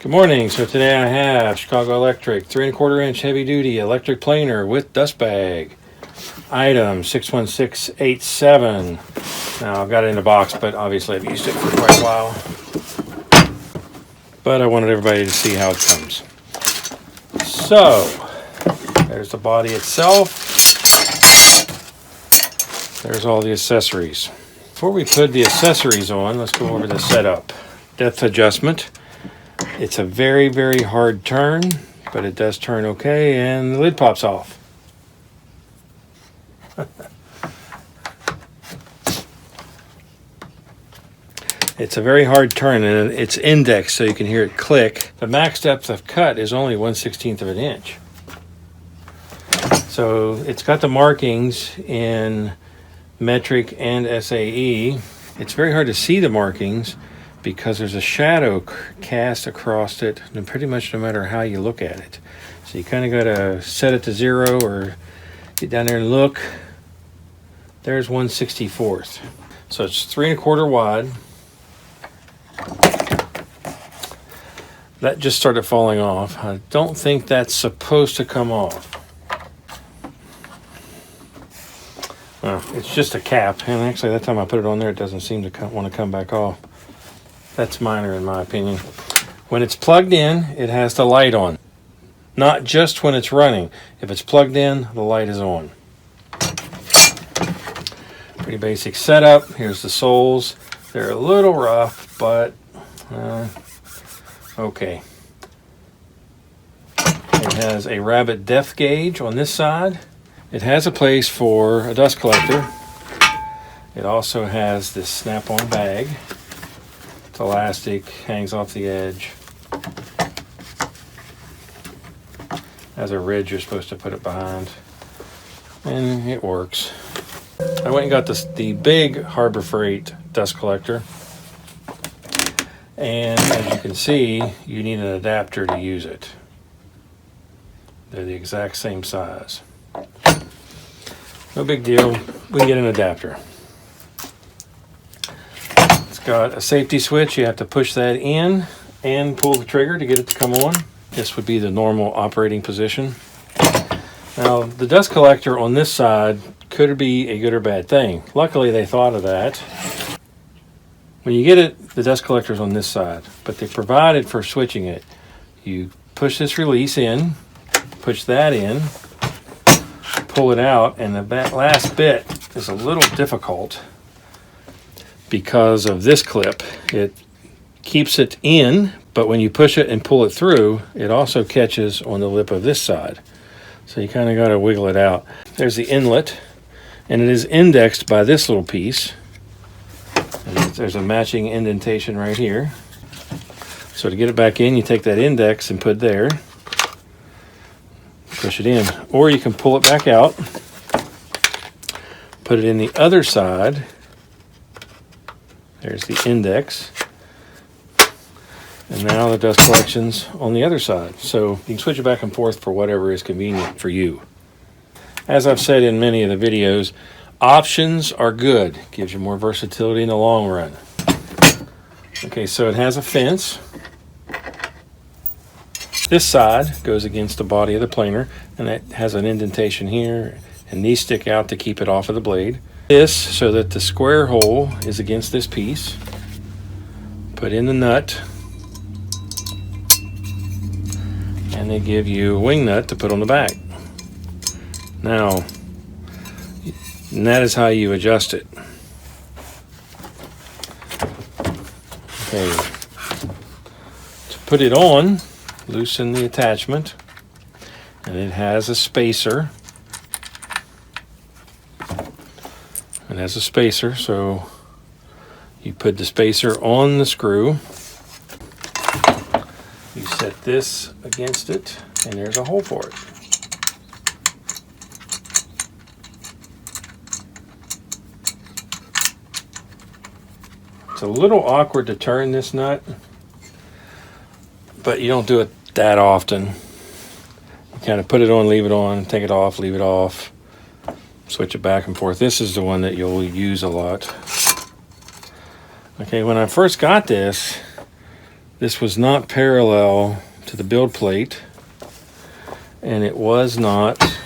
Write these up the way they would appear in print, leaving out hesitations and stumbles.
Good morning. So today I have Chicago Electric 3 1/4 inch heavy duty electric planer with dust bag. Item 61687. Now I've got it in a box, but obviously I've used it for quite a while. But I wanted everybody to see how it comes. So there's the body itself. There's all the accessories. Before we put the accessories on, let's go over the setup. Depth adjustment. It's a very, very hard turn, but it does turn okay, and the lid pops off. It's a very hard turn, and it's indexed so you can hear it click. The max depth of cut is only 1/16 of an inch. So it's got the markings in metric and SAE. It's very hard to see the markings because there's a shadow cast across it, and pretty much no matter how you look at it. So you kind of got to set it to 0 or get down there and look. There's 1/64. So it's 3 1/4 wide. That just started falling off. I don't think that's supposed to come off. Well, it's just a cap, and actually that time I put it on there, it doesn't seem to want to come back off. That's minor in my opinion. When it's plugged in, it has the light on. Not just when it's running. If it's plugged in, the light is on. Pretty basic setup. Here's the soles. They're a little rough, but okay. It has a rabbit depth gauge on this side. It has a place for a dust collector. It also has this snap-on bag. It's elastic, hangs off the edge. Has a ridge you're supposed to put it behind. And it works. I went and got the big Harbor Freight dust collector. And as you can see, you need an adapter to use it. They're the exact same size. No big deal. We can get an adapter. It's got a safety switch. You have to push that in and pull the trigger to get it to come on. This would be the normal operating position. Now, the dust collector on this side could be a good or bad thing. Luckily, they thought of that. When you get it, the dust collector's on this side, but they provided for switching it. You push this release in, push that in, pull it out, and the last bit is a little difficult because of this clip. It keeps it in, but when you push it and pull it through, it also catches on the lip of this side. So you kind of got to wiggle it out. There's the inlet, and it is indexed by this little piece. And there's a matching indentation right here. So to get it back in, you take that index and put there. Push it in. Or you can pull it back out, put it in the other side. There's the index. And now the dust collection's on the other side. So you can switch it back and forth for whatever is convenient for you. As I've said in many of the videos, options are good. Gives you more versatility in the long run. Okay, so it has a fence. This side goes against the body of the planer, and it has an indentation here, and these stick out to keep it off of the blade. This, so that the square hole is against this piece. Put in the nut, and they give you a wing nut to put on the back. Now, and that is how you adjust it. Okay, to put it on, loosen the attachment, and it has a spacer. It has a spacer, so you put the spacer on the screw. You set this against it, and there's a hole for it. It's a little awkward to turn this nut, but you don't do it that often. You kind of put it on, leave it on, take it off, leave it off, switch it back and forth. This is the one that you'll use a lot. Okay, when I first got this, This was not parallel to the build plate, and it was not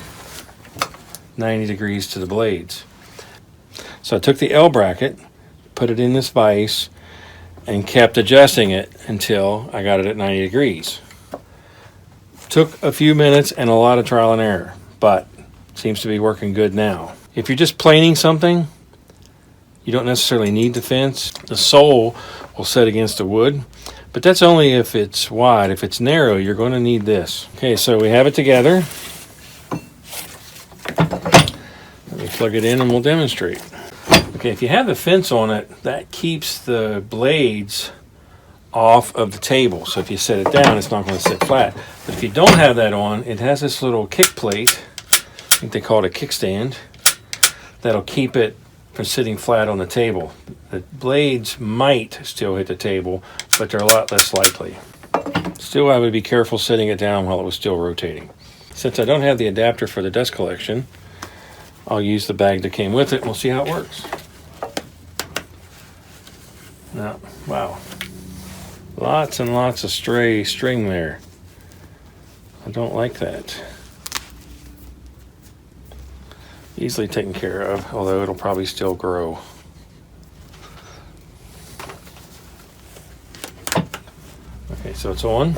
90 degrees to the blades. So I took the L bracket, put it in this vise, and kept adjusting it until I got it at 90 degrees. Took a few minutes and a lot of trial and error, but seems to be working good now. If you're just planing something, you don't necessarily need the fence. The sole will set against the wood, but that's only if it's wide. If it's narrow, you're going to need this. Okay, so we have it together. Let me plug it in and we'll demonstrate. Okay, if you have the fence on it, that keeps the blades off of the table. So if you set it down, it's not going to sit flat. But if you don't have that on, it has this little kick plate, I think they call it a kickstand, that'll keep it from sitting flat on the table. The blades might still hit the table, but they're a lot less likely. Still, I would be careful setting it down while it was still rotating. Since I don't have the adapter for the dust collection, I'll use the bag that came with it and we'll see how it works. Now, wow. Lots and lots of stray string there. I don't like that. Easily taken care of, although it'll probably still grow. Okay, so it's on.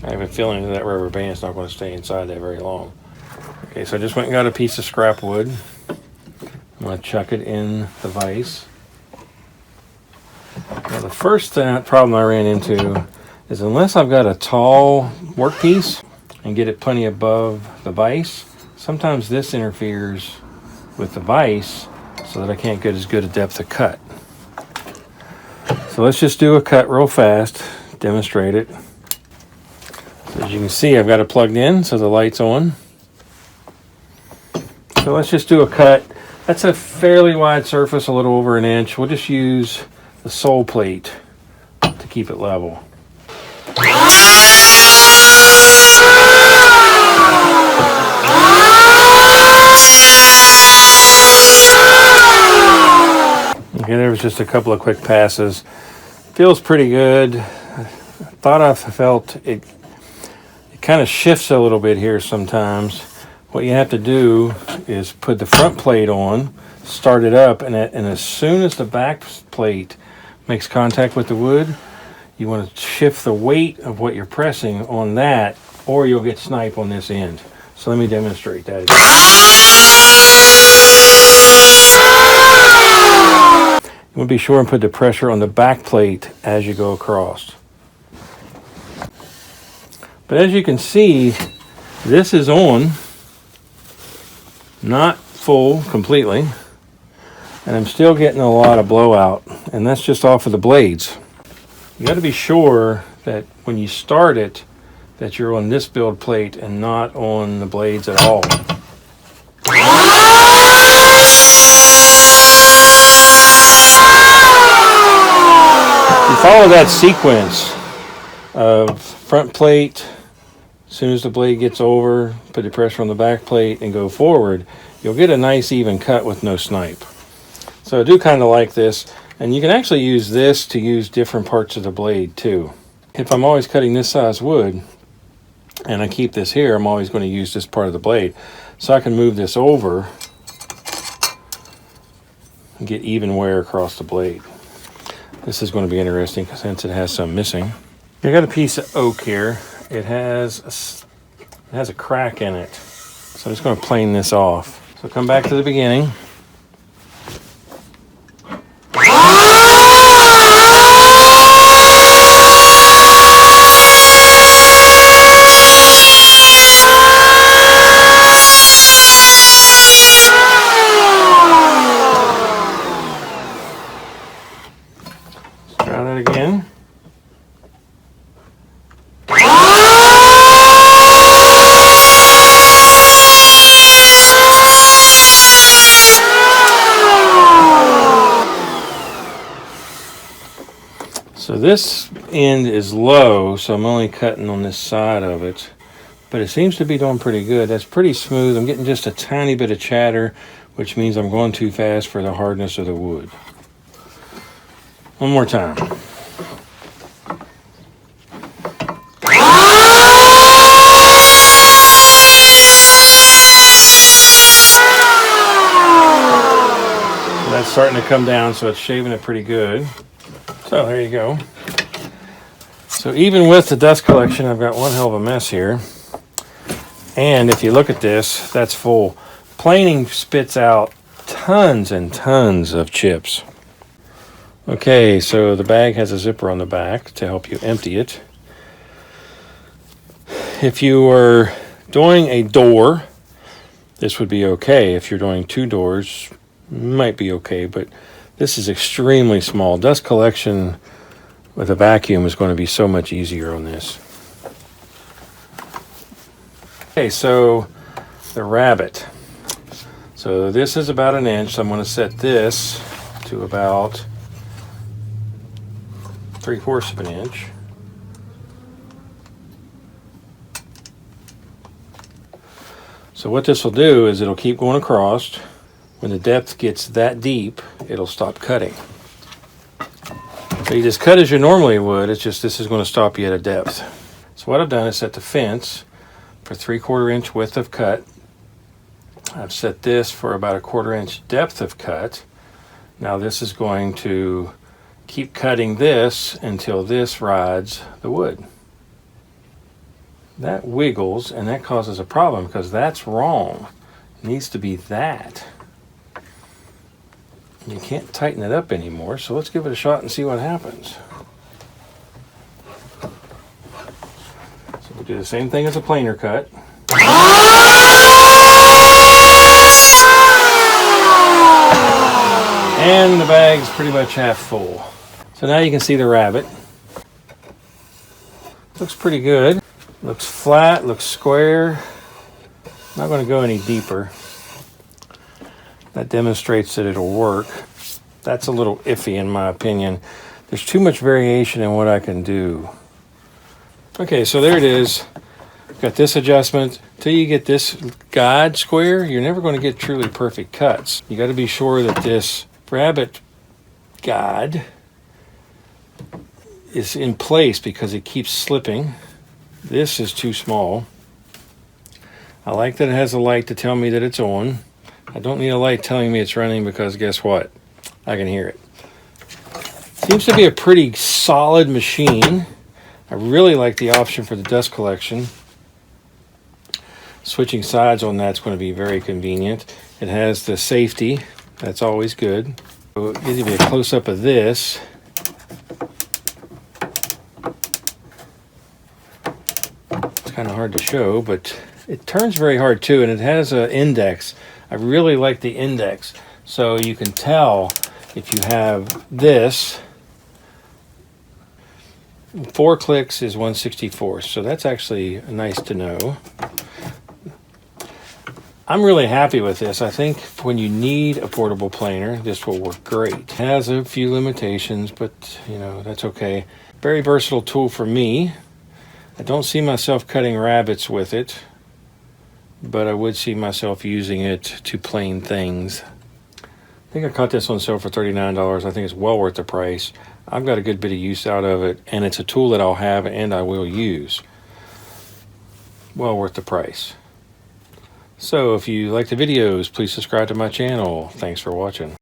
I have a feeling that rubber band's not going to stay inside there very long. Okay, so I just went and got a piece of scrap wood. I'm going to chuck it in the vise. Now the first problem I ran into is unless I've got a tall workpiece and get it plenty above the vise, sometimes this interferes with the vise so that I can't get as good a depth of cut. So let's just do a cut real fast, demonstrate it. So as you can see, I've got it plugged in so the light's on. So let's just do a cut. That's a fairly wide surface, a little over an inch. We'll just use the sole plate to keep it level. Okay, there was just a couple of quick passes. Feels pretty good. I thought I felt it kind of shifts a little bit here sometimes. What you have to do is put the front plate on, start it up, and as soon as the back plate makes contact with the wood, you want to shift the weight of what you're pressing on that, or you'll get snipe on this end. So let me demonstrate that again. You want to be sure and put the pressure on the back plate as you go across. But as you can see, this is on, not full completely, and I'm still getting a lot of blowout, and that's just off of the blades. You got to be sure that when you start it, that you're on this build plate and not on the blades at all. If you follow that sequence of front plate, as soon as the blade gets over, put the pressure on the back plate and go forward, you'll get a nice even cut with no snipe. So I do kind of like this, and you can actually use this to use different parts of the blade too. If I'm always cutting this size wood and I keep this here, I'm always going to use this part of the blade. So I can move this over and get even wear across the blade. This is going to be interesting since it has some missing. I got a piece of oak here. It has a crack in it. So I'm just going to plane this off. So come back to the beginning. Try that again. So this end is low, so I'm only cutting on this side of it, but it seems to be doing pretty good. That's pretty smooth. I'm getting just a tiny bit of chatter, which means I'm going too fast for the hardness of the wood. One more time. starting to come down, so it's shaving it pretty good. So there you go. So even with the dust collection, I've got one hell of a mess here. And if you look at this, that's full. Planing spits out tons and tons of chips. Okay, so the bag has a zipper on the back to help you empty it. If you were doing a door, this would be okay. If you're doing 2 doors, might be okay, but this is extremely small. Dust collection with a vacuum is going to be so much easier on this. Okay, so the rabbit. So this is about 1 inch, so I'm going to set this to about 3/4 of an inch. So what this will do is it'll keep going across. When the depth gets that deep, it'll stop cutting. So you just cut as you normally would, it's just this is going to stop you at a depth. So what I've done is set the fence for 3/4 inch width of cut. I've set this for about 1/4 inch depth of cut. Now this is going to keep cutting this until this rides the wood. That wiggles, and that causes a problem because that's wrong. It needs to be that. You can't tighten it up anymore, so let's give it a shot and see what happens. So we do the same thing as a planer cut. And the bag's pretty much half full. So now you can see the rabbit. Looks pretty good. Looks flat, looks square. Not going to go any deeper. That demonstrates that it'll work. That's a little iffy in my opinion. There's too much variation in what I can do. Okay, so there it is. Got this adjustment. Till you get this guide square, you're never going to get truly perfect cuts. You got to be sure that this rabbit guide is in place because it keeps slipping. This is too small. I like that it has a light to tell me that it's on. I don't need a light telling me it's running because guess what? I can hear it. Seems to be a pretty solid machine. I really like the option for the dust collection. Switching sides on that's going to be very convenient. It has the safety. That's always good. So I'll give you a close-up of this. It's kind of hard to show, but it turns very hard too, and it has an index. I really like the index. So you can tell if you have this, 4 clicks is 1/64. So that's actually nice to know. I'm really happy with this. I think when you need a portable planer, this will work great. It has a few limitations, but you know, that's okay. Very versatile tool for me. I don't see myself cutting rabbits with it, but I would see myself using it to plane things. I think I caught this on sale for $39. I think it's well worth the price. I've got a good bit of use out of it, and it's a tool that I'll have and I will use. Well worth the price. So if you like the videos, please subscribe to my channel. Thanks for watching.